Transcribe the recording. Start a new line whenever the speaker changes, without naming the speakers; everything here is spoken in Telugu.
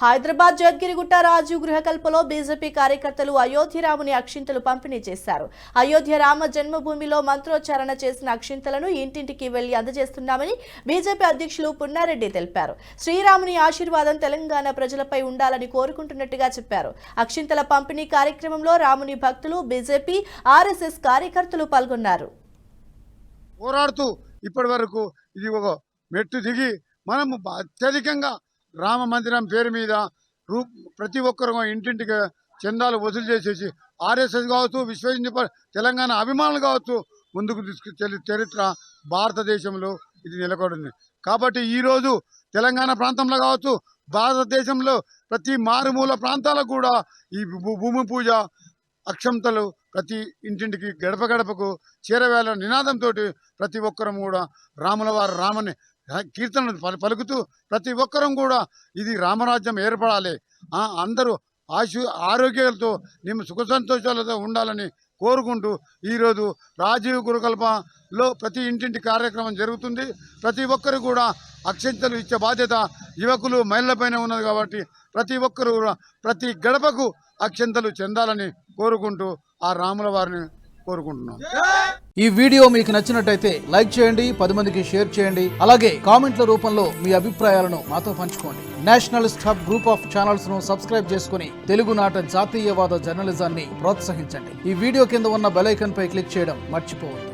హైదరాబాద్ జగగిరిగుట్ట రాజు గృహకల్పలో బీజేపీ కార్యకర్తలు అయోధ్య రాముని అక్షింతలు పంపిణీ చేశారు. అయోధ్య రామ జన్మభూమిలో మంత్రోచ్చారణ చేసిన అక్షింతలను ఇంటింటికి వెళ్లి అందజేస్తున్నామని బీజేపీ అధ్యక్షులు పున్నారెడ్డి తెలిపారు. శ్రీరాముని ఆశీర్వాదం తెలంగాణ ప్రజలపై ఉండాలని కోరుకుంటున్నట్టుగా చెప్పారు. అక్షింతల పంపిణీ కార్యక్రమంలో రాముని భక్తులు, బీజేపీ, ఆర్ఎస్ఎస్ కార్యకర్తలు పాల్గొన్నారు.
పోరాడుతూ ఇప్పటివరకు ఇది ఒక మెట్టు దిగి మనము అత్యధికంగా రామ మందిరం పేరు మీద ప్రతి ఒక్కరు ఇంటింటికి చందాలు వసూలు చేసేసి ఆర్ఎస్ఎస్ కావచ్చు, విశ్వ హిందూ తెలంగాణ అభిమానులు కావచ్చు ముందుకు తీసుకు చరిత్ర భారతదేశంలో ఇది నెలకొంది. కాబట్టి ఈరోజు తెలంగాణ ప్రాంతంలో కావచ్చు, భారతదేశంలో ప్రతి మారుమూల ప్రాంతాలకు కూడా ఈ భూమి పూజ అక్షంతలు ప్రతి ఇంటింటికి గడప గడపకు చేరవేళ నినాదంతో ప్రతి ఒక్కరం కూడా రామని కీర్తనలు పలుకుతూ ప్రతి ఒక్కరం కూడా ఇది రామరాజ్యం ఏర్పడాలి, అందరూ ఆరోగ్యాలతో మేము సుఖ సంతోషాలతో ఉండాలని కోరుకుంటూ ఈరోజు రాజీవ్ గురుకల్పలో ప్రతి ఇంటింటి కార్యక్రమం జరుగుతుంది. ప్రతి ఒక్కరు కూడా అక్షంతలు ఇచ్చే బాధ్యత యువకులు, మహిళలపైన ఉన్నది. కాబట్టి ప్రతి ఒక్కరు కూడా ప్రతి గడపకు అక్షంతలు చెందాలని కోరుకుంటూ ఆ రాముల వారిని కోరుకుంటున్నాం.
ఈ వీడియో మీకు నచ్చినట్టయితే లైక్ చేయండి, 10 మందికి షేర్ చేయండి. అలాగే కామెంట్ల రూపంలో మీ అభిప్రాయాలను మాతో పంచుకోండి. Nationalist hub group of channels ను సబ్స్క్రైబ్ చేసుకుని తెలుగునాట జాతీయవాద జర్నలిజాన్ని ప్రోత్సహించండి. ఈ వీడియో కింద ఉన్న బెల్ ఐకాన్ పై క్లిక్ చేయడం మర్చిపోవద్దు.